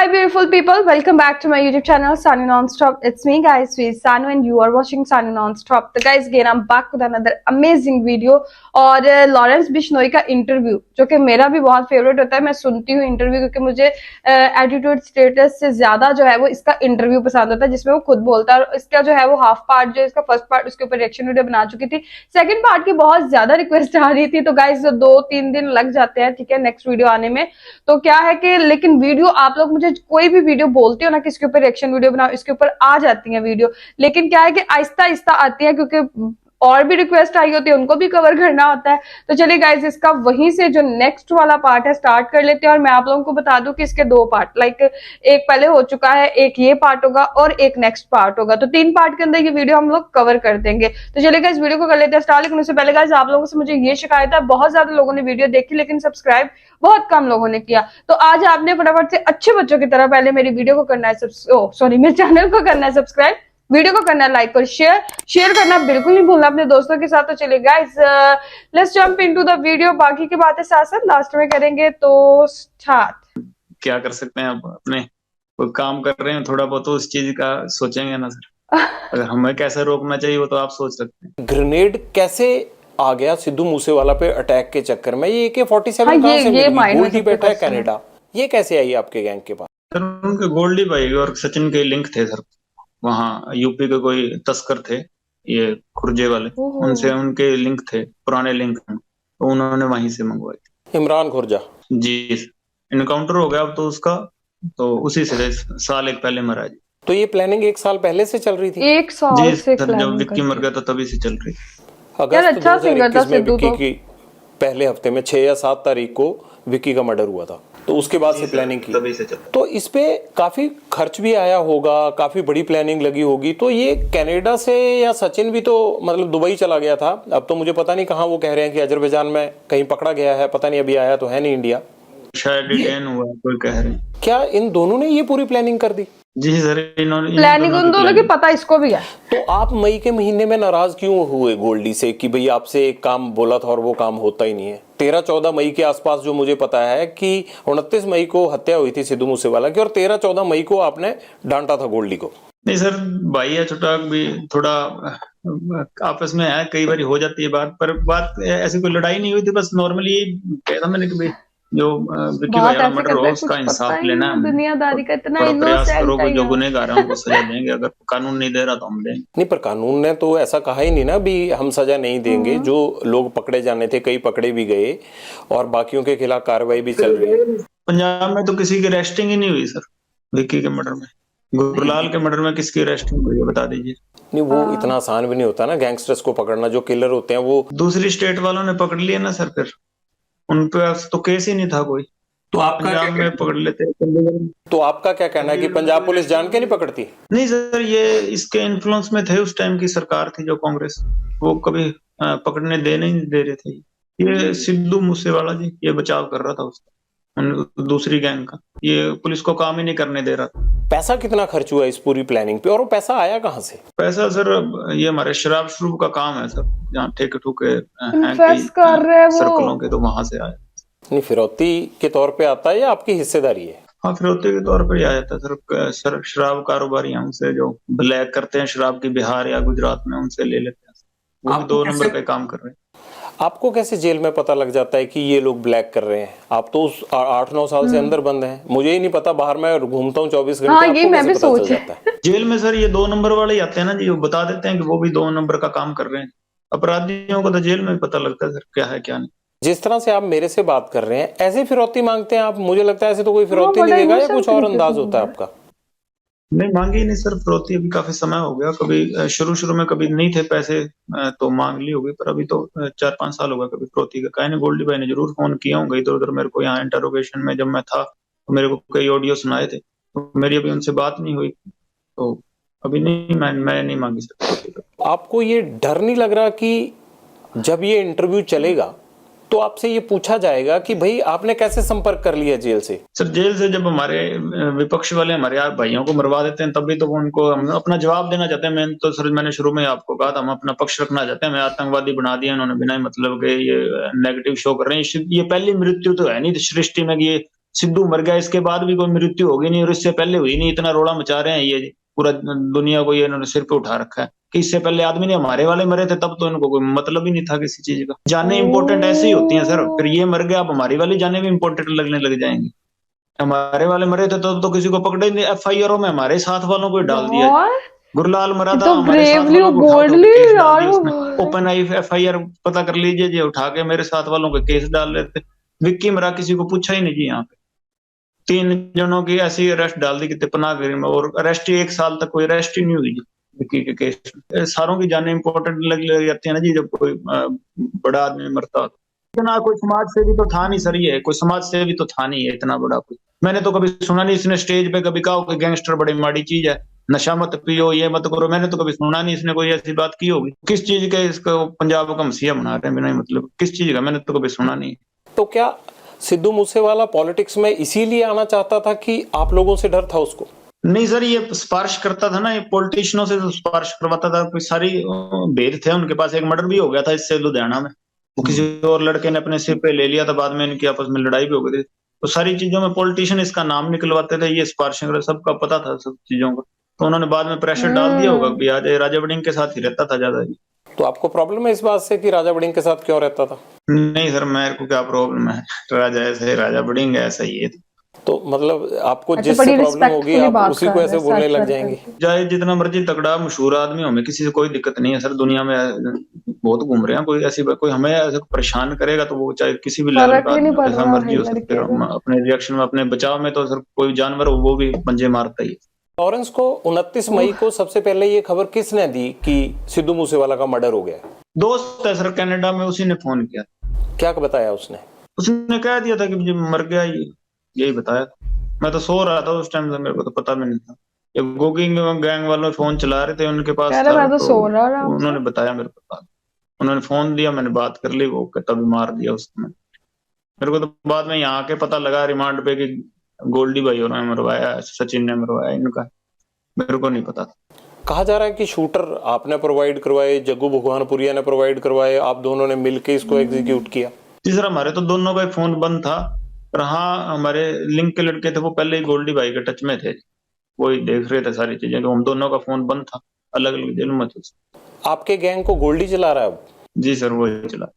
Hi beautiful people, welcome back to my YouTube channel Sanu Nonstop. It's me guys, Sweet Sanu and you are watching Sanu Nonstop. तो guys again I'm back with another amazing video और Lawrence Bishnoi का interview जो कि मेरा भी बहुत favourite होता है। मैं सुनती हूँ इंटरव्यू क्योंकि मुझे एटीट्यूड स्टेटस से ज्यादा जो है वो इसका इंटरव्यू पसंद होता है जिसमें वो खुद बोलता है। और इसका जो है वो हाफ पार्ट जो इसका फर्स्ट पार्ट उसके ऊपर रिएक्शन वीडियो बना चुकी थी। सेकंड पार्ट की बहुत ज्यादा रिक्वेस्ट आ रही थी तो गाइस 2-3 दिन लग जाते हैं ठीक है नेक्स्ट वीडियो आने में। तो क्या है कि लेकिन वीडियो आप लोग मुझे कोई भी वीडियो बोलते हो ना कि इसके ऊपर रिएक्शन वीडियो बनाओ, इसके ऊपर आ जाती है वीडियो, लेकिन क्या है कि आहिस्ता आहिस्ता आती है क्योंकि और भी रिक्वेस्ट आई होती है उनको भी कवर करना होता है। तो चलिए गाइज इसका वहीं से जो नेक्स्ट वाला पार्ट है स्टार्ट कर लेते हैं। और मैं आप लोगों को बता दूं कि इसके 2 पार्ट एक पहले हो चुका है, एक ये पार्ट होगा और एक नेक्स्ट पार्ट होगा। तो 3 पार्ट के अंदर ये वीडियो हम लोग कवर कर देंगे। तो चलिए गाइज वीडियो को कर लेते हैं स्टार्ट। लेकिन उससे पहले गाइज आप लोगों से मुझे ये शिकायत है, बहुत ज्यादा लोगों ने वीडियो देखी लेकिन सब्सक्राइब बहुत कम लोगों ने किया। तो आज आपने फटाफट से अच्छे बच्चों की तरह पहले मेरी वीडियो को करना है मेरे चैनल को करना है सब्सक्राइब, वीडियो को करना है लाइक और शेयर करना बिल्कुल नहीं भूलना अपने दोस्तों के साथ। तो चलिए guys let's jump into the video. बाकी की बातें साथ साथ लास्ट में करेंगे। तो स्टार्ट। क्या कर सकते हैं, अब अपने कोई काम कर रहे हैं थोड़ा बहुत तो उस चीज का सोचेंगे ना सर। अगर हमें कैसे रोकना चाहिए वो तो आप सोच सकते हैं। ग्रेनेड कैसे आ गया सिद्धू मूसेवाला पे अटैक के चक्कर में? ये AK-47 हाँ, कहां से मिली? गोल्डी बैठा है क्वेश्चन कनाडा, ये कैसे आई आपके गैंग के पास? सर उनके गोल्डी भाई और सचिन के लिंक थे सर। वहाँ यूपी के कोई तस्कर थे ये खुर्जे वाले, उनसे उनके लिंक थे, पुराने लिंक, तो उन्होंने वहीं से मंगवाई। इमरान खुर्जा जी इनकाउंटर हो गया अब तो उसका, तो उसी से साल एक पहले मरा जी। तो ये प्लानिंग 1 साल पहले से चल रही थी? एक साल जी से सर, जब विक्की मर गया तो तभी से चल रही। अगस्त अच्छा सिंगर था 2021 में सिद्धू विक्की तो। की पहले हफ्ते में 6 या 7 तारीख को विक्की का मर्डर हुआ था, तो उसके बाद से प्लानिंग की। तभी से चल। तो इस पे काफी खर्च भी आया होगा, काफी बड़ी प्लानिंग लगी होगी। तो ये कनाडा से या सचिन भी तो मतलब दुबई चला गया था, अब तो मुझे पता नहीं कहाँ वो कह रहे हैं कि अजरबैजान में कहीं पकड़ा गया है, पता नहीं अभी आया तो है नहीं इंडिया, शायद डिटेन हुआ कोई कह रहे हैं। क्या इन दोनों ने ये पूरी प्लानिंग कर दी? जी सर इन्होंने प्लानिंग उन दोनों की पता इसको भी है। तो आप मई के महीने में नाराज क्यों हुए गोल्डी से कि भाई आपसे एक काम बोला था और वो काम होता ही नहीं है? 13-14 मई के आसपास जो मुझे पता है कि 29 मई को हत्या हुई थी सिद्धू मूसेवाला की और 13-14 मई को आपने डांटा था गोल्डी को। नहीं सर, भाई है छोटा भी थोड़ा आपस में है, कई बार हो जाती है बात, पर बात ऐसी कोई लड़ाई नहीं हुई थी, बस नॉर्मली कह था मैंने कि भाई जो विक्की भाई का मर्डर हुआ उसका इंसाफ लेना है, दुनियादारी का इतना थोड़ा प्रयास इनोसेंट करो कि जो है। गुनहगार हैं उनको सजा देंगे, अगर कानून नहीं दे रहा तो हम देंगे। नहीं पर कानून ने तो ऐसा कहा ही नहीं ना भी हम सजा नहीं देंगे। जो लोग पकड़े जाने थे कई पकड़े भी गए और बाकियों के खिलाफ कार्रवाई भी चल रही है। पंजाब में तो किसी की अरेस्टिंग ही नहीं हुई सर विक्की के मर्डर में। गुरलाल के मर्डर में किसकी अरेस्टिंग हुई है बता दीजिए। नहीं वो इतना आसान भी नहीं होता ना गैंगस्टर्स को पकड़ना, जो किलर होते हैं वो दूसरी स्टेट वालों ने पकड़ लिया ना सर, फिर उन पे तो केस ही नहीं था कोई, तो पंजाब में पकड़ लेते। तो आपका क्या कहना है कि पंजाब पुलिस जान के नहीं पकड़ती? नहीं सर, ये इसके इन्फ्लुएंस में थे, उस टाइम की सरकार थी जो कांग्रेस, वो कभी पकड़ने देने नहीं दे रहे थे। ये सिद्धू मूसेवाला जी ये बचाव कर रहा था उसका, दूसरी गैंग का, ये पुलिस को काम ही नहीं करने दे रहा था। पैसा कितना खर्च हुआ इस पूरी प्लानिंग पे और वो पैसा आया कहाँ से? पैसा सर ये हमारे शराब शुरू का काम है सर, जहाँ ठेके ठुके सर्कलों के, तो वहां से आया। नहीं फिरौती के तौर पे आता है या आपकी हिस्सेदारी है? हाँ फिरौती के तौर पर ही आया था सर। शराब कारोबारी हमसे जो ब्लैक करते हैं शराब की, बिहार या गुजरात में, उनसे ले लेते हैं, वो भी 2 नंबर पे काम कर रहे हैं। आपको कैसे जेल में पता लग जाता है कि ये लोग ब्लैक कर रहे हैं? आप तो 8-9 साल से अंदर बंद हैं, मुझे ही नहीं पता, बाहर में घूमता हूँ 24 घंटे। हाँ, ये मैं भी सोच जाता है जेल में सर ये 2 नंबर वाले ही आते हैं ना जी, वो बता देते हैं कि वो भी 2 नंबर का काम कर रहे हैं। अपराधियों को तो जेल में पता लगता है सर क्या है क्या नहीं। जिस तरह से आप मेरे से बात कर रहे हैं ऐसे फिरौती मांगते हैं आप? मुझे लगता है ऐसे तो कोई फिरौती नहीं देगा, या कुछ और अंदाज होता है आपका? नहीं मांगी नहीं सर फिरौती, अभी काफी समय हो गया। कभी शुरू में कभी नहीं थे पैसे तो मांग ली होगी, पर अभी तो 4-5 साल हो गया कभी फिरौती का। कहीं नहीं, गोल्डी भाई ने जरूर फोन किया होगा इधर उधर मेरे को, यहाँ इंटरोगेशन में जब मैं था तो मेरे को कई ऑडियो सुनाए थे, तो मेरी अभी उनसे बात नहीं हुई, तो अभी नहीं, मैं नहीं मांगी सर फिरौती का। आपको ये डर नहीं लग रहा कि जब ये इंटरव्यू चलेगा तो आपसे ये पूछा जाएगा कि भाई आपने कैसे संपर्क कर लिया जेल से? सर जेल से जब हमारे विपक्ष वाले हमारे भाइयों को मरवा देते हैं तभी तो उनको हम अपना जवाब देना चाहते हैं। मैंने शुरू में आपको कहा था हम अपना पक्ष रखना चाहते हैं। हमें आतंकवादी बना दिया इन्होंने बिना मतलब के, ये नेगेटिव शो कर रहे हैं। ये पहली मृत्यु तो है नहीं सृष्टि में कि ये सिद्धू मर गया, इसके बाद भी कोई मृत्यु होगी नहीं और इससे पहले हुई नहीं, इतना रोड़ा मचा रहे हैं ये जी। पूरा दुनिया को ये इन्होंने सिर पे उठा रखा है कि इससे पहले आदमी ने हमारे वाले मरे थे, तब तो इनको कोई मतलब ही नहीं था किसी चीज का। जाने इंपॉर्टेंट ऐसे ही होती हैं सर, फिर ये मर गया, अब हमारी वाली जाने भी इंपॉर्टेंट लगने लग जाएंगी। हमारे वाले मरे थे तो किसी को पकड़े नहीं, एफआईआर में हमारे साथ वालों को ही डाल दिया। यार गुरलाल मरा ये था, तो हमारे साथ ब्रेवली वालों और को उठा उठा के बोल्डली केस डाल यार दिया उसने। वो। ओपन आई एफआईआर पता कर लीजिए जी, उठा के मेरे साथ वालों के केस डाल रहे थे। विक्की मरा, किसी को पूछा ही नहीं जी यहाँ पे। 3 जनों की ऐसी अरेस्ट डाल दी कि पनागिरी में, और अरेस्ट ही 1 साल तक कोई अरेस्ट ही नहीं हुई जी विक्की के केस में। सारों की जानें इंपॉर्टेंट लग जाती है ना जी, जब कोई बड़ा आदमी मरता हो। इतना कोई समाज सेवी तो था नहीं सर, ये कोई समाज सेवी तो था नहीं है इतना बड़ा कोई। मैंने तो कभी सुना नहीं इसने स्टेज पे कभी कहा कि गैंगस्टर बड़ी माड़ी चीज है, नशा मत पियो, ये मत करो। मैंने तो कभी सुना नहीं इसने कोई ऐसी बात की होगी। किस चीज के इसको पंजाब का मसीहा बना रहे हैं बिना मतलब, किस चीज का, मैंने तो कभी सुना नहीं। तो क्या सिद्धू मूसेवाला पॉलिटिक्स में इसीलिए आना चाहता था कि आप लोगों से डर था उसको? नहीं सर, ये सिफारिश करता था ना, ये पॉलिटिशियनों से तो सिफारिश करवाता था। कोई सारी भेद थे उनके पास। एक मर्डर भी हो गया था इससे लुधियाना में, वो किसी और लड़के ने अपने सिर पे ले लिया था, बाद में इनकी आपस में लड़ाई भी हो गई थी। तो सारी चीजों में पॉलिटिशियन इसका नाम निकलवाते थे, ये सिफारिशें वगैरह सबका पता था सब चीजों का। तो उन्होंने बाद में प्रेशर डाल दिया होगा कि आज राजा वड़िंग के साथ ही रहता था ज्यादा। तो आपको प्रॉब्लम है इस बात से कि राजा वड़िंग के साथ क्यों रहता था? नहीं सर, मेरे को क्या प्रॉब्लम है, राजा ऐसे राजा वड़िंग ऐसा ही है। तो मतलब आपको अच्छा, जिससे बड़ी प्रॉब्लम होगी रिस्पेक्टफुली आप बात उसी कर को रहे ऐसे हैं, बोलने सर लग सर जाएंगे। करके। चाहे जितना मर्जी तगड़ा मशहूर आदमी हो, हमें किसी से कोई दिक्कत नहीं है सर। दुनिया में बहुत घूम रहे हैं, कोई ऐसी कोई हमें ऐसे परेशान करेगा तो वो चाहे किसी भी लेवल फर्क का ही नहीं आदमी हो, पड़ जैसा रहा मर्जी है हो सर, फिर लड़के हम का। अपने रिएक्शन में अपने बचाव में तो सर कोई जानवर हो वो भी पंजे मारता ही है। लॉरेंस को 29 मई को सबसे पहले ये खबर किसने दी कि सिद्धू मूसेवाला का मर्डर हो गया? दोस्त है सर कनाडा में, उसी ने फोन किया। क्या बताया उसने? उसने कह दिया था कि मुझे मर गया, यही बताया था। मैं तो सो रहा था उस टाइम से, मेरे को तो पता भी नहीं था। ये गोगी गैंग वालों फोन चला रहे थे, उनके पास कह रहे था, मैं तो तो सो रहा आराम से। उन्होंने बताया मेरे को। उन्होंने फोन दिया, मैंने बात कर ली, वो तभी मार दिया उसने। मेरे को तो बाद में यहाँ के पता लगा रिमांड पे कि गोल्डी भाई और मरवाया, सचिन ने मरवाया इनका, मेरे को नहीं पता था। कहा जा रहा है कि शूटर आपने प्रोवाइड करवाए, जग्गू भगवानपुरिया ने प्रोवाइड करवाए, आप दोनों ने मिलकर इसको एग्जीक्यूट किया। तीसरा हमारे तो दोनों का फोन बंद था, पर हाँ हमारे लिंक के लड़के थे वो पहले ही गोल्डी भाई के टच में थे, वो ही देख रहे थे सारी चीजें। तो हम दोनों का फोन बंद था, अलग अलग जेल में थे। आपके गैंग को गोल्डी चला रहा है अब? जी सर, वो ही चला।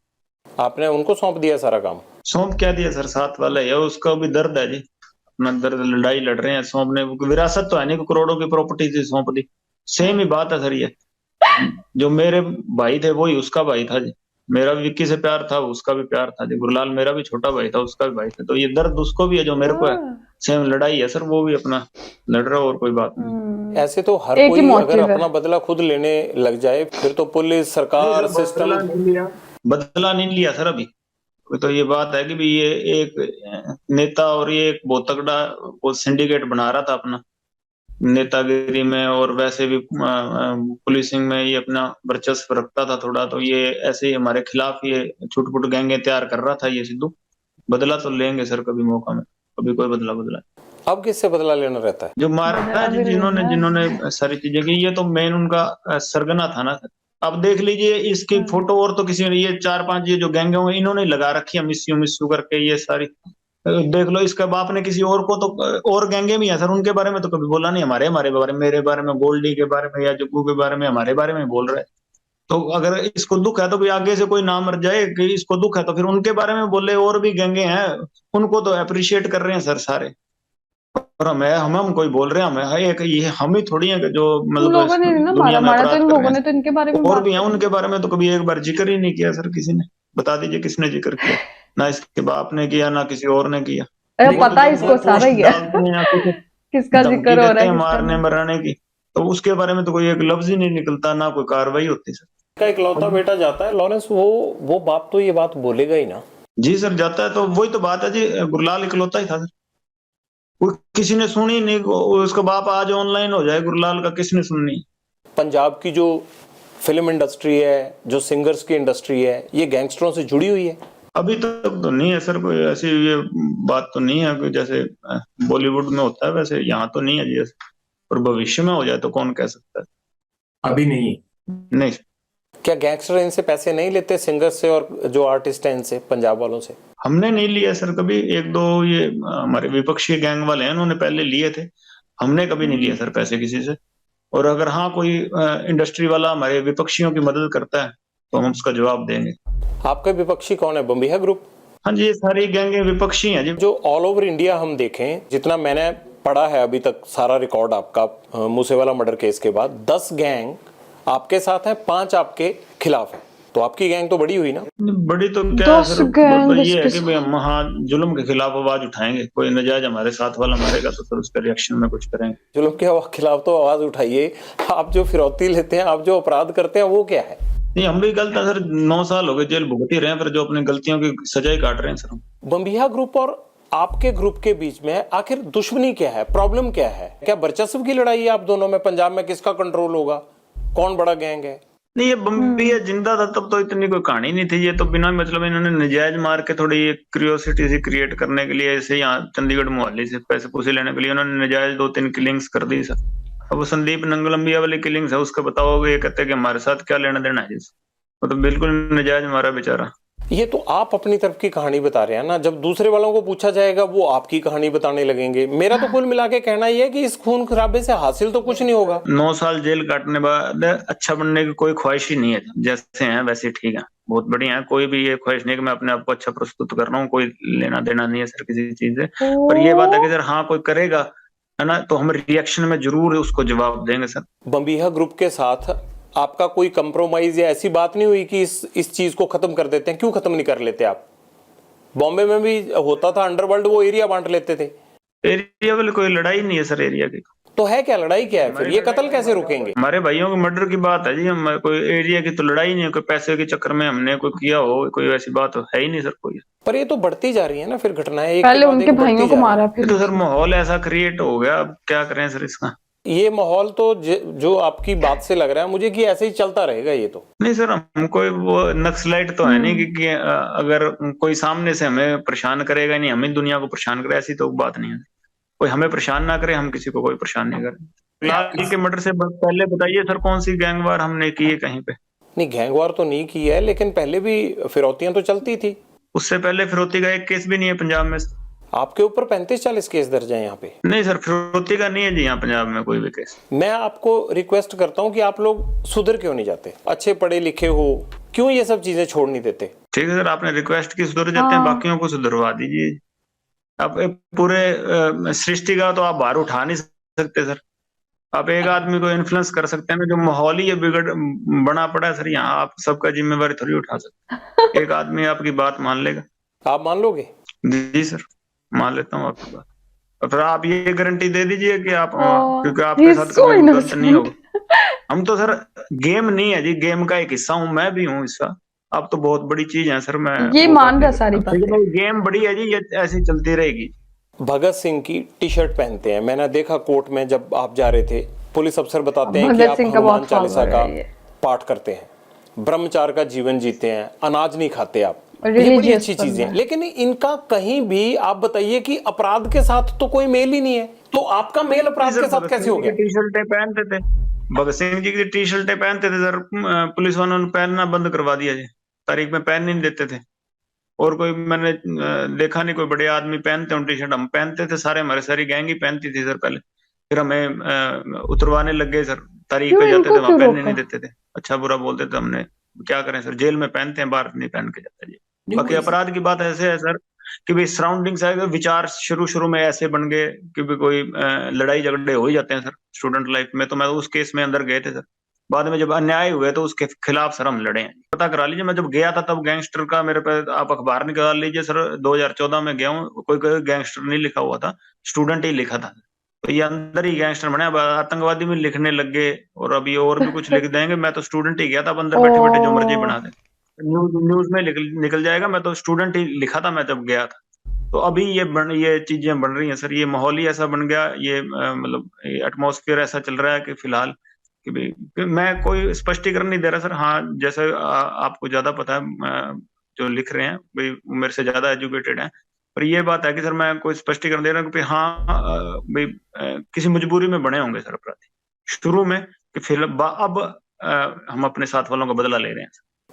आपने उनको सौंप दिया सारा काम? सौंप क्या दिया सर, साथ वाला है, उसका भी दर्द है जी, अपना दर्द, लड़ाई लड़ रहे हैं। सौंपने विरासत तो है नहीं, करोड़ों की प्रॉपर्टी थी, सौंप दी। सेम ही बात है सर, ये जो मेरे भाई थे वही उसका भाई था जी। मेरा भी विक्की से प्यार था, उसका भी प्यार था जी। गुरलाल मेरा भी छोटा भाई था, उसका भी भाई था। तो ये दर्द उसको भी है जो मेरे को है, सेम लड़ाई है सर, वो भी अपना लड़ रहा है, और कोई बात नहीं। ऐसे तो हर एक ही कोई अगर मोटिव है। अपना बदला खुद लेने लग जाए फिर तो पुलिस, सरकार, सिस्टम। बदला नहीं लिया सर अभी। तो ये बात है कि भी ये एक नेता और ये एक बहुत तगड़ा वो सिंडिकेट बना रहा था अपना, नेतागिरी में और वैसे भी पुलिसिंग में ये अपना वर्चस्व रखता था थोड़ा। तो ये ऐसे ही हमारे खिलाफ ये छुटपुट गैंगे तैयार कर रहा था ये सिद्धू। बदला तो लेंगे सर कभी मौका में, कभी कोई बदला। अब किससे बदला लेना रहता है? जो मारा है जिन्होंने जिन्होंने सारी चीजें की, ये तो मेन उनका सरगना था ना। अब देख लीजिए इसकी फोटो, और तो किसी ने, ये 4-5 ये जो गैंग होंगे इन्होंने लगा रखी है मिस्यू करके ये सारी। देख लो इसका बाप ने किसी और को तो, और गैंगे भी है सर, उनके बारे में तो कभी बोला नहीं। हमारे हमारे बारे में, मेरे बारे में, गोल्डी के बारे में या जग्गू के बारे में, हमारे बारे में बोल रहे हैं। तो अगर इसको दुख है तो भी आगे से कोई ना मर जाए कि इसको दुख है, तो फिर उनके बारे में बोले। और भी गैंगे हैं, उनको तो अप्रिशिएट कर रहे हैं सर सारे। और हम कोई बोल रहे हैं, हमें एक ये हम ही थोड़ी है जो तुम मतलब लोगों ने ना दुनिया में मारा तो अपराध इन कर रहे लोगों ने हैं। तो इनके बारे में और बात भी हैं, करी। उनके बारे में तो कभी एक बार जिक्र ही नहीं किया सर किसी ने। बता दीजिए किसने जिक्र किया, ना इसके बाप ने किया ना किसी और ने किया। अरे वो तो पता जब इसको वो सारा पोस्ट ही है डालते हैं या कुछ किसका धमकी जिक्र हो देते रहा हैं है किसका मारने नहीं। मराने की, तो उसके बारे में तो कोई एक लफ्ज ही नहीं निकलता, ना कोई कार्रवाई होती सर। का इकलौता बेटा जाता है लॉरेंस, वो बाप तो ये बात बोलेगा ही ना। जी सर, जाता है तो वही तो बात है जी, गुरलाल इकलौता ही था सर, कोई किसी ने सुनी नहीं। उसका बाप आज ऑनलाइन हो जाए, गुरलाल का किसने सुननी। पंजाब की जो फिल्म इंडस्ट्री है, जो सिंगर्स की इंडस्ट्री है, ये गैंगस्टरों से जुड़ी हुई है। अभी तक तो नहीं है सर, कोई ऐसी ये बात तो नहीं है कि जैसे बॉलीवुड में होता है वैसे यहाँ तो नहीं है जी। और भविष्य में हो जाए तो कौन कह सकता है। अभी नहीं। नहीं। क्या गैंगस्टर इनसे पैसे नहीं लेते, सिंगर्स से और जो आर्टिस्ट हैं इनसे, पंजाब वालों से? हमने नहीं लिया सर कभी। एक दो ये हमारे विपक्षी गैंग वाले हैं, उन्होंने पहले लिए थे। हमने कभी नहीं लिया सर पैसे किसी से। और अगर हाँ कोई इंडस्ट्री वाला हमारे विपक्षियों की मदद करता है तो हम उसका जवाब देंगे। आपका विपक्षी कौन है? बम्बिहा ग्रुप? हाँ जी, ये सारी गैंगे विपक्षी हैं जी। जो ऑल ओवर इंडिया हम देखें, जितना मैंने पढ़ा है अभी तक सारा रिकॉर्ड आपका मूसेवाला मर्डर केस के बाद, 10 गैंग आपके साथ हैं, 5 आपके खिलाफ हैं, तो आपकी गैंग तो बड़ी हुई ना? बड़ी तो क्या है 10 सर, गैंग ये है कि इसके भाई हम हाँ जुल्म के खिलाफ आवाज उठाएंगे। कोई नजायज हमारे साथ वाला मारेगा तो फिर उसके रिएक्शन में कुछ करेंगे। जुल्म के खिलाफ तो आवाज उठाइए। आप जो फिरौती लेते हैं, आप जो अपराध करते हैं, वो क्या है? नहीं, हम भी गलत है सर। 9 साल हो गए जेल भुगत ही रहे हैं, फिर जो अपनी गलतियों की सजाई काट रहे हैं सर हम। बम्बिहा ग्रुप और आपके ग्रुप के बीच में आखिर दुश्मनी क्या है, प्रॉब्लम क्या है? क्या वर्चस्व की लड़ाई है आप दोनों में? पंजाब में किसका कंट्रोल होगा, कौन बड़ा गैंग है? नहीं, ये बम्बिया जिंदा था तब तो इतनी कोई कहानी नहीं थी। ये तो बिना मतलब इन्होंने नजायज मार के थोड़ी ये क्यूरियोसिटी सी क्रिएट करने के लिए, ऐसे यहाँ चंडीगढ़ मोहाली से पैसे पूसे लेने के लिए उन्होंने नजायज 2-3 किलिंग्स कर दी सर। अब वो संदीप नंगलम्बिया वाली किलिंग्स है, उसका बताओगे, ये कहते हैं कि हमारे साथ क्या लेना देना है जिस, वो तो बिल्कुल नजायज मारा बेचारा। ये तो आप अपनी तरफ की कहानी बता रहे हैं ना, जब दूसरे वालों को पूछा जाएगा वो आपकी कहानी बताने लगेंगे। मेरा तो कुल मिला के कहना ये है कि इस खून खराबे से हासिल तो कुछ नहीं होगा। 9 साल जेल काटने बाद अच्छा बनने की कोई ख्वाहिश ही नहीं है। जैसे हैं वैसे ठीक है, बहुत बढ़िया है। कोई भी ये ख्वाहिश नहीं कि मैं अपने आप को अच्छा प्रस्तुत कर रहा हूँ, कोई लेना देना नहीं है सर किसी चीज से। पर ये बात है कि सर हाँ कोई करेगा है ना, तो हम रिएक्शन में जरूर उसको जवाब देंगे सर। बम्बिहा ग्रुप के साथ आपका कोई कंप्रोमाइज या ऐसी बात नहीं हुई कि इस चीज को खत्म कर देते हैं? क्यों खत्म नहीं कर लेते आप? बॉम्बे में भी होता था अंडरवर्ल्ड, वो एरिया बांट लेते थे। एरिया वाली कोई लड़ाई नहीं है सर एरिया की। तो है क्या, लड़ाई क्या है फिर? ये कत्ल कैसे रुकेंगे? हमारे भाइयों के मर्डर की बात है जी। हम कोई एरिया की तो लड़ाई नहीं है। कोई पैसे के चक्कर में हमने कोई किया हो, कोई ऐसी बात है ही नहीं सर कोई। पर ये तो बढ़ती जा रही है ना फिर घटनाएं, एक पहले के बाद उनके एक बढ़ती भाइयों को जा रही मारा, है। फिर तो सर माहौल ऐसा क्रिएट हो गया, अब क्या करें सर इसका। ये माहौल तो जो आपकी बात से लग रहा है मुझे कि ऐसे ही चलता रहेगा ये तो। नहीं सर, हम कोई वो नक्सलाइट तो है नहीं कि अगर कोई सामने से हमें परेशान करेगा नहीं, हमें दुनिया को परेशान करे, ऐसी तो बात नहीं है। कोई हमें परेशान ना करे, हम किसी को कोई परेशान नहीं करें। फिलहाल के मर्डर से पहले बताइए सर कौन सी गैंगवार हमने की है कहीं पे? नहीं, गैंगवार तो नहीं की है, लेकिन पहले भी फिरौतियां तो चलती थी। उससे पहले फिरौती का एक केस भी नहीं है पंजाब में। आपके ऊपर 35-40 केस दर्ज हैं यहाँ पे। नहीं सर, फिरौती का नहीं है जी यहाँ पंजाब में कोई भी केस। मैं आपको रिक्वेस्ट करता हूँ कि आप लोग सुधर क्यों नहीं जाते? अच्छे पढ़े लिखे हो, क्यों ये सब चीजें छोड़ नहीं देते? ठीक है सर, आपने रिक्वेस्ट की, सुधर जाते हैं, बाकियों को सुधरवा दीजिए। आप पूरे सृष्टि का तो आप बाहर उठा नहीं सकते सर। आप एक आदमी को इन्फ्लुएंस कर सकते हैं, जो माहौल ही ये बना पड़ा है सर यहाँ, आप सबका जिम्मेवारी थोड़ी उठा सकते। एक आदमी आपकी बात मान लेगा? आप मान लोगे? जी सर, मान लेता हूँ आपकी बात। और फिर आप ये गारंटी दे दीजिए कि आप, क्योंकि आपके साथ कभी गलत नहीं होगा। हम तो सर, गेम नहीं है जी, गेम का एक हिस्सा हूँ, मैं भी हूँ हिस्सा। अब तो बहुत बड़ी चीज है सर। मैं ये मान रहा सारी बात। गेम बड़ी है जी, ये ऐसी चलती रहेगी। भगत सिंह की टी शर्ट पहनते हैं, मैंने देखा कोर्ट में जब आप जा रहे थे, पुलिस अफसर बताते हैं कि आप हनुमान चालीसा का पाठ करते हैं, ब्रह्मचार्य का जीवन जीते हैं, अनाज नहीं खाते आप, ये बड़ी अच्छी चीजें हैं। लेकिन इनका कहीं भी आप बताइए कि अपराध के साथ तो कोई मेल ही नहीं है, तो आपका मेल अपराध के साथ कैसे हो गया? टी शर्टें पहनते थे, भगत सिंह जी की टी शर्टें पहनते थे सर, पुलिस वालों ने पहनना बंद करवा दिया जी, तारीख में पहन नहीं देते थे। और कोई मैंने देखा नहीं कोई बड़े आदमी पहनते हो टी शर्ट। हम पहनते थे सारे, हमारे सारी गैंग ही पहनती थी सर पहले। फिर हमें उतरवाने लग गए सर, तारीख पे जाते थे वहां पहनने नहीं देते थे, अच्छा बुरा बोलते थे। हमने क्या करें सर, जेल में पहनते हैं, बाहर नहीं पहन के जाते जी। बाकी अपराध की बात ऐसे है सर कि भाई सराउंडिंग से विचार शुरू में ऐसे बन गए कि भाई कोई लड़ाई झगड़े हो ही जाते हैं सर स्टूडेंट लाइफ में। तो मैं उस केस में अंदर गए थे सर, बाद में जब अन्याय हुए तो उसके खिलाफ सर हम लड़े हैं। पता करा लीजिए, मैं जब गया था तब गैंगस्टर का मेरे पे आप अखबार निकाल लीजिए सर, 2014 में गया हूँ, कोई गैंगस्टर नहीं लिखा हुआ था, स्टूडेंट ही लिखा था। तो ये अंदर ही गैंगस्टर बने, अब आतंकवादी में लिखने लग गए और अभी और भी कुछ लिख देंगे। मैं तो स्टूडेंट ही गया था, अब अंदर बैठे बैठे जो मर्जी बना दे, न्यूज में निकल जाएगा। मैं तो स्टूडेंट ही लिखा था मैं जब गया था। तो अभी ये चीजें बन रही हैं सर, ये माहौल ही ऐसा बन गया, ये मतलब एटमॉस्फेयर ऐसा चल रहा है कि फिलहाल कि भाई मैं कोई स्पष्टीकरण नहीं दे रहा सर। हाँ, जैसे आपको ज्यादा पता है, जो लिख रहे हैं भाई मेरे से ज्यादा एजुकेटेड हैं, पर ये बात है कि सर मैं कोई स्पष्टीकरण दे रहा हूँ कि हाँ भाई किसी मजबूरी में बने होंगे सर अपराधी शुरू में, कि फिर अब हम अपने साथ वालों का बदला ले रहे हैं।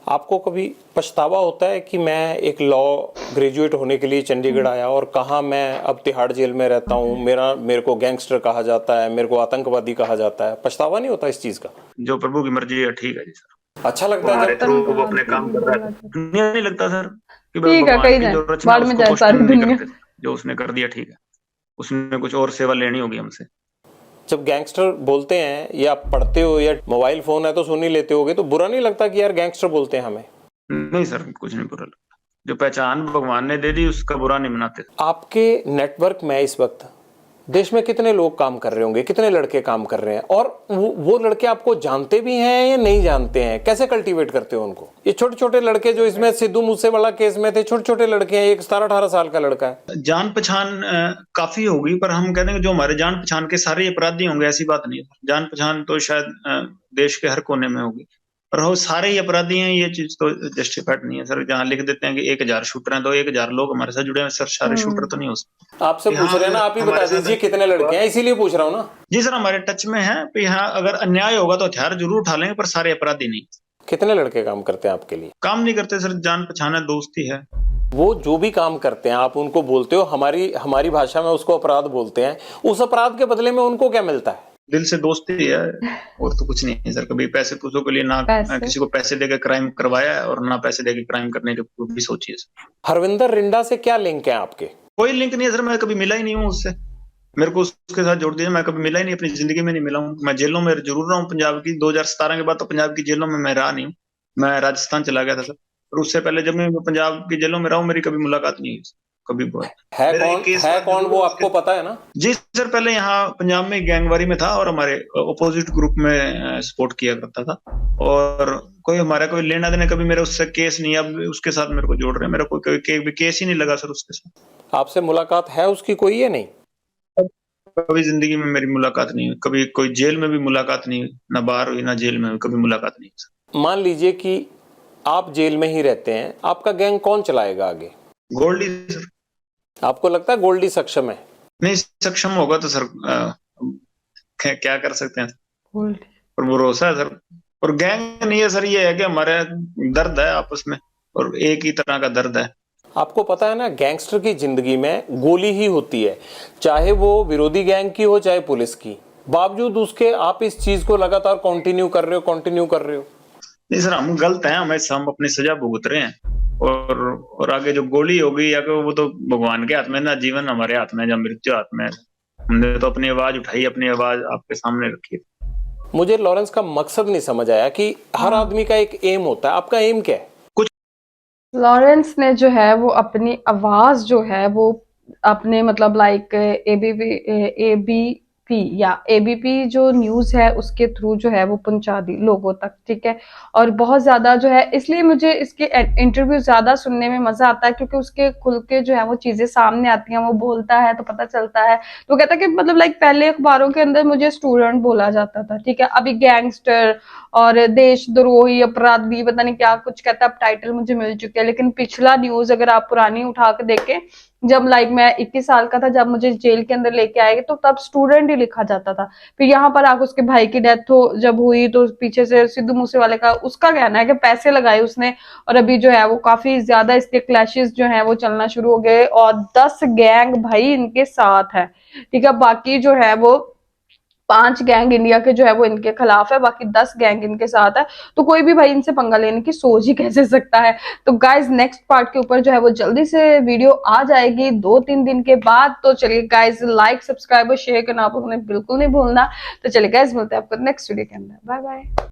आपको कभी पछतावा होता है कि मैं एक लॉ ग्रेजुएट होने के लिए चंडीगढ़ आया और कहाँ मैं अब तिहाड़ जेल में रहता हूँ, मेरे को गैंगस्टर कहा जाता है, मेरे को आतंकवादी कहा जाता है, पछतावा नहीं होता इस चीज का? जो प्रभु की मर्जी है ठीक है जी सर। अच्छा लगता है हमारे जब थ्रू वो अपने काम कर रहा है, नहीं लगता सर कि ठीक है, भगवान कहीं की जाए जो रचना बाढ़ में उसको जाए सारी क्वेश्चन नहीं दुनिया। करते, जो उसने कर दिया ठीक है, उसमें कुछ और सेवा लेनी होगी हमसे। जब गैंगस्टर बोलते हैं या आप पढ़ते हो या मोबाइल फोन है तो सुन ही लेते होगे, तो बुरा नहीं लगता कि यार गैंगस्टर बोलते हैं हमें? नहीं सर, कुछ नहीं बुरा लगता, जो पहचान भगवान ने दे दी उसका बुरा नहीं मनाते। आपके नेटवर्क में इस वक्त देश में कितने लोग काम कर रहे होंगे, कितने लड़के काम कर रहे हैं, और वो लड़के आपको जानते भी हैं या नहीं जानते हैं? कैसे कल्टीवेट करते हो उनको? ये छोटे छोटे लड़के जो इसमें सिद्धू मूसेवाला केस में थे, छोटे छोटे लड़के हैं, एक 17-18 साल का लड़का है। जान पहचान काफी होगी, पर हम कहते हैं कि जो हमारे जान पहचान के सारे अपराधी होंगे ऐसी बात नहीं है। जान पहचान तो शायद देश के हर कोने में होगी, पर वो सारे ही अपराधी हैं ये चीज तो जस्टिफाइड नहीं है सर। जहाँ लिख देते हैं कि 1000 शूटर हैं तो 1000 लोग हमारे साथ जुड़े हैं सर, सारे शूटर तो नहीं हो सकते। आपसे पूछ रहे हैं ना, आप ही बता दीजिए कितने लड़के हैं, इसीलिए पूछ रहा हूँ ना। जी सर, हमारे टच में है, यहाँ अगर अन्याय होगा तो हथियार जरूर उठा लेंगे, पर सारे अपराधी नहीं। कितने लड़के काम करते हैं आपके लिए? काम नहीं करते सर, जान पहचान है, दोस्ती है। वो जो भी काम करते हैं आप उनको बोलते हो, हमारी भाषा में उसको अपराध बोलते हैं, उस अपराध के बदले में उनको क्या मिलता है? दिल से दोस्ती है और तो कुछ नहीं है सर। कभी पैसे पूछो के लिए ना किसी को पैसे देकर क्राइम करवाया है और ना पैसे देकर क्राइम करने की भी सोची है सर। हरविंदर रिंडा से क्या लिंक है आपके? कोई लिंक नहीं है सर, मैं कभी मिला ही नहीं हूँ उससे। मेरे को उसके साथ जोड़ दिया, मैं कभी मिला ही नहीं, अपनी जिंदगी में नहीं मिला हूँ। मैं जेलों में जरूर रहा हूँ पंजाब की, 2017 के बाद तो पंजाब की जेलों में मैं रहा नहीं हूँ। मैं राजस्थान चला गया था सर, और उससे पहले जब मैं पंजाब की जेलों में रहा हूँ मेरी कभी मुलाकात नहीं हुई कभी। है कौन वो आपको पता है ना? जी सर, पहले यहाँ पंजाब में गैंगवारी में था और हमारे अपोजिट ग्रुप में सपोर्ट किया करता था, और कोई लेना देना कभी मेरा उससे केस नहीं। अब उसके साथ मेरे को जोड़ रहे हैं, मेरा कोई केस ही नहीं लगा सर उसके साथ। आपसे मुलाकात है उसकी कोई या नहीं? कभी जिंदगी में मेरी मुलाकात नहीं हुई, कभी कोई जेल में भी मुलाकात नहीं हुई, ना बाहर हुई ना जेल में हुई, कभी मुलाकात नहीं हुई। मान लीजिए कि आप जेल में ही रहते हैं, आपका गैंग कौन चलाएगा आगे? गोल्डी सर। आपको लगता है गोल्डी सक्षम है? नहीं, सक्षम होगा तो सर क्या कर सकते हैं, पर भरोसा है सर। और गैंग नहीं है सर, ये है कि हमारे दर्द है आपस में, और एक ही तरह का दर्द है। आपको पता है ना, गैंगस्टर की जिंदगी में गोली ही होती है, चाहे वो विरोधी गैंग की हो चाहे पुलिस की। बावजूद उसके आप इस चीज को लगातार कंटिन्यू कर रहे हो। नहीं सर, हम गलत हैं, हम अपनी सजा भुगत रहे हैं, और आगे जो गोली होगी या वो तो भगवान के हाथ में ना, जीवन हमारे हाथ में है या मृत्यु हाथ में है। हमने तो अपनी आवाज उठाई, अपनी आवाज आपके सामने रखी। मुझे लॉरेंस का मकसद नहीं समझ आया कि हर आदमी का एक एम होता है, आपका एम क्या है? लॉरेंस ने जो है वो अपनी आवाज जो है वो अपने मतलब लाइक एबीपी या एबीपी जो न्यूज है उसके थ्रू जो है वो पहुंचा दी लोगों तक, ठीक है। और बहुत ज्यादा जो है, इसलिए मुझे इसके इंटरव्यू ज्यादा सुनने में मजा आता है, क्योंकि उसके खुल के जो है वो चीजें सामने आती हैं, वो बोलता है तो पता चलता है। तो कहता है कि मतलब लाइक पहले अखबारों के अंदर मुझे स्टूडेंट बोला जाता था, ठीक है, अभी गैंगस्टर और देशद्रोही अपराधी पता नहीं क्या कुछ कहता है, अब टाइटल मुझे मिल चुके हैं। लेकिन पिछला न्यूज अगर आप पुरानी उठा के देखें, जब लाइक मैं 21 साल का था, जब मुझे जेल के अंदर लेके आए तो तब स्टूडेंट ही लिखा जाता था। फिर यहाँ पर आकर उसके भाई की डेथ जब हुई तो पीछे से सिद्धू मूसेवाले का उसका कहना है कि पैसे लगाए उसने, और अभी जो है वो काफी ज्यादा इसके क्लैशेस जो है वो चलना शुरू हो गए, और 10 गैंग भाई इनके साथ है, ठीक है। बाकी जो है वो 5 गैंग इंडिया के जो है वो इनके खिलाफ है, बाकी 10 गैंग इनके साथ है। तो कोई भी भाई इनसे पंगा लेने की सोच ही कैसे सकता है। तो गाइज नेक्स्ट पार्ट के ऊपर जो है वो जल्दी से वीडियो आ जाएगी 2-3 दिन के बाद। तो चलिए गाइज, लाइक सब्सक्राइब और शेयर करना आप लोगों ने बिल्कुल नहीं भूलना। तो चलिए गाइज, मिलते हैं आपको नेक्स्ट वीडियो के अंदर। Bye bye.